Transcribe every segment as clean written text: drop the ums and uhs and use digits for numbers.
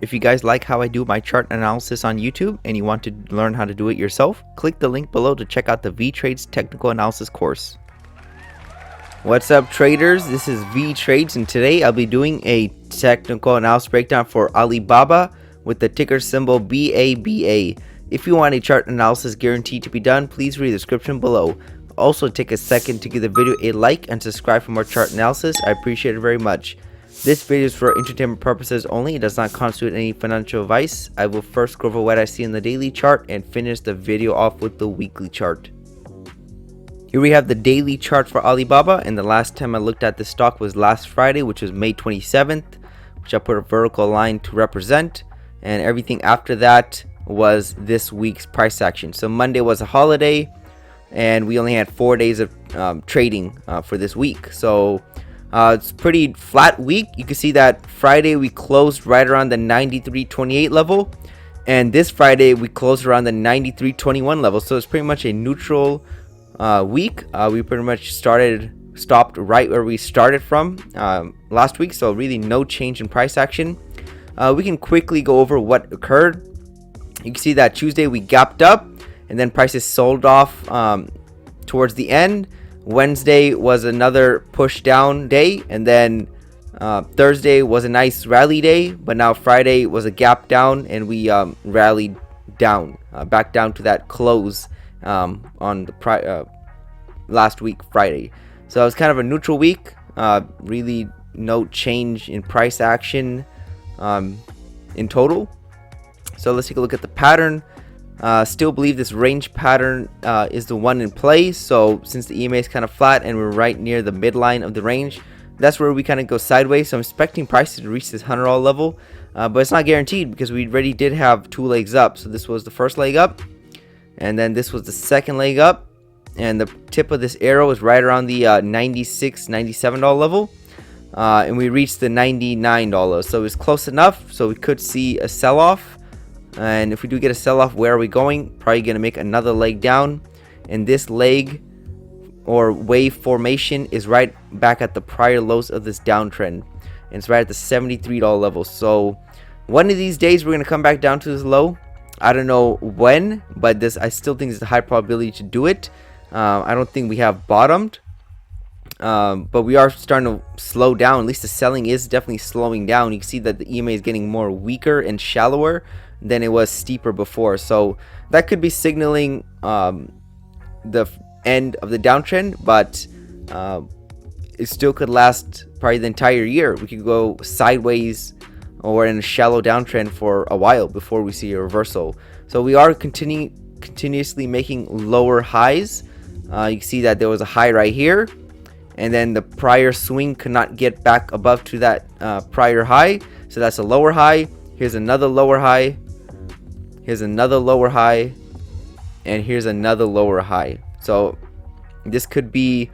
If you guys like how I do my chart analysis on YouTube and you want to learn how to do it yourself, click the link below to check out the Vee Trades technical analysis course. What's up, traders? This is Vee Trades, and today I'll be doing a technical analysis breakdown for Alibaba with the ticker symbol BABA. If you want a chart analysis guaranteed to be done, please read the description below. Also, take a second to give the video a like and subscribe for more chart analysis. I appreciate it very much. This video is for entertainment purposes only. It does not constitute any financial advice. I will first go over what I see in the daily chart and finish the video off with the weekly chart. Here we have the daily chart for Alibaba, and the last time I looked at this stock was last Friday, which was May 27th, which I put a vertical line to represent, and everything after that was this week's price action. So Monday was a holiday, and we only had 4 days of trading for this week. So it's pretty flat week. You can see that Friday we closed right around the 93.28 level, and this Friday we closed around the 93.21 level. So it's pretty much a neutral week. We pretty much stopped right where we started from last week. So really no change in price action. We can quickly go over what occurred. You can see that Tuesday we gapped up, and then prices sold off towards the end. Wednesday was another push down day, and then Thursday was a nice rally day, but now Friday was a gap down, and we rallied down back down to that close on the last week Friday. So it was kind of a neutral week. Really no change in price action in total. So let's take a look at the pattern. Still believe this range pattern is the one in play. So since the EMA is kind of flat and we're right near the midline of the range, that's where we kind of go sideways. So I'm expecting prices to reach this $100 level, but it's not guaranteed because we already did have 2 legs up. So this was the first leg up, and then this was the second leg up, and the tip of this arrow is right around the $97 level, and we reached the $99. So it's close enough, so we could see a sell-off. And if we do get a sell-off, where are we going? Probably going to make another leg down, and this leg or wave formation is right back at the prior lows of this downtrend, and it's right at the $73 level. So one of these days we're going to come back down to this low. I don't know when, but I still think there's a high probability to do it. I don't think we have bottomed, but we are starting to slow down. At least the selling is definitely slowing down. You can see that the EMA is getting more weaker and shallower than it was steeper before. So that could be signaling the end of the downtrend, but it still could last probably the entire year. We could go sideways or in a shallow downtrend for a while before we see a reversal. So we are continuously making lower highs. You can see that there was a high right here, and then the prior swing could not get back above to that prior high. So that's a lower high. Here's another lower high. Here's another lower high, and here's another lower high. So this could be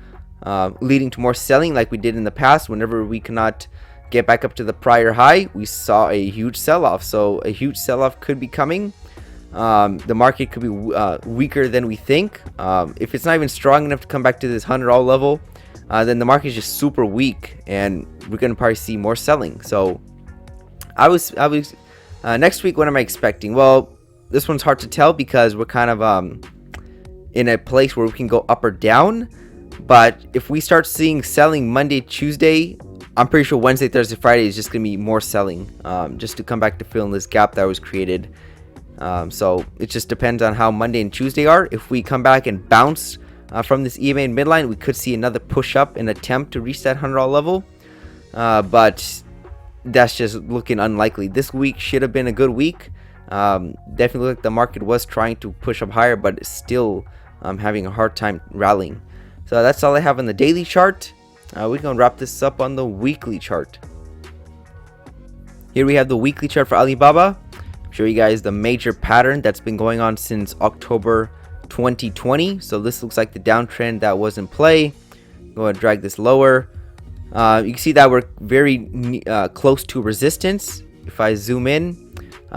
leading to more selling like we did in the past. Whenever we cannot get back up to the prior high, we saw a huge sell-off. So a huge sell-off could be coming. The market could be weaker than we think. If it's not even strong enough to come back to this $100 level, then the market is just super weak, and we're going to probably see more selling. So I was next week, what am I expecting? Well, this one's hard to tell because we're kind of in a place where we can go up or down. But if we start seeing selling Monday, Tuesday, I'm pretty sure Wednesday, Thursday, Friday is just going to be more selling, just to come back to fill in this gap that was created. So it just depends on how Monday and Tuesday are. If we come back and bounce from this EMA and midline, we could see another push up and attempt to reach that $100 level. But that's just looking unlikely. This week should have been a good week. Definitely looked like the market was trying to push up higher, but it's still having a hard time rallying. So that's all I have on the daily chart. We're going to wrap this up on the weekly chart. Here we have the weekly chart for Alibaba. Show you guys the major pattern that's been going on since October 2020. So this looks like the downtrend that was in play. Go ahead and drag this lower. You can see that we're very close to resistance. If I zoom in,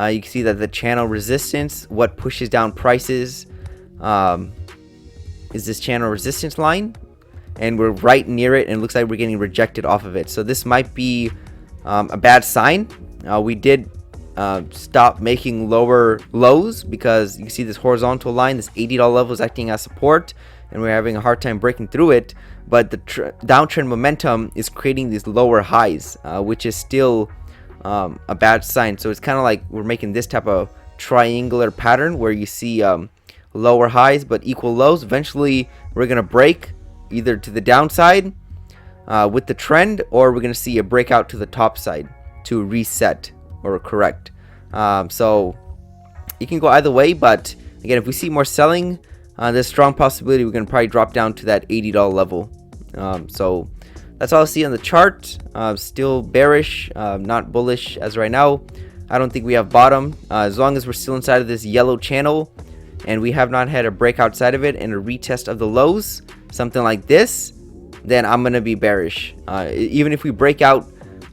you can see that the channel resistance, what pushes down prices, is this channel resistance line, and we're right near it, and it looks like we're getting rejected off of it. So this might be a bad sign. We did stop making lower lows, because you see this horizontal line, this $80 level is acting as support, and we're having a hard time breaking through it. But the downtrend momentum is creating these lower highs, which is still a bad sign. So it's kind of like we're making this type of triangular pattern where you see lower highs but equal lows. Eventually we're gonna break either to the downside with the trend, or we're gonna see a breakout to the top side to reset or correct. So it can go either way, but again, if we see more selling, there's strong possibility we're gonna probably drop down to that $80 level. So that's all I see on the chart. Still bearish, not bullish as right now. I don't think we have bottom. As long as we're still inside of this yellow channel and we have not had a break outside of it and a retest of the lows, something like this, then I'm gonna be bearish. Even if we break out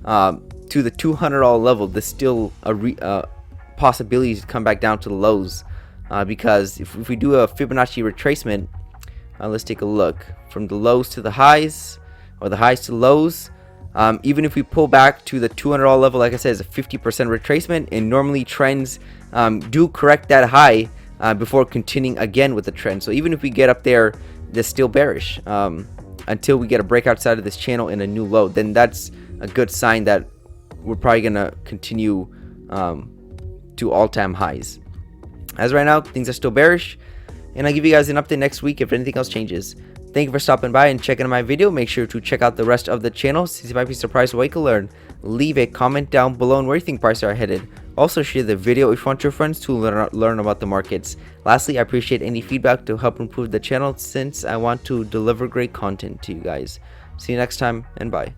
to the $200 level, there's still a possibility to come back down to the lows, because if we do a Fibonacci retracement, let's take a look from the lows to the highs, or the highs to lows. Even if we pull back to the $200 level, like I said, it's a 50% retracement, and normally trends do correct that high before continuing again with the trend. So even if we get up there, they're still bearish until we get a break outside of this channel in a new low. Then that's a good sign that we're probably gonna continue to all-time highs. As right now, things are still bearish, and I'll give you guys an update next week if anything else changes. Thank you for stopping by and checking out my video. Make sure to check out the rest of the channel, since you might be surprised what you can learn. Leave a comment down below on where you think prices are headed. Also, share the video if you want your friends to learn about the markets. Lastly, I appreciate any feedback to help improve the channel, since I want to deliver great content to you guys. See you next time, and bye.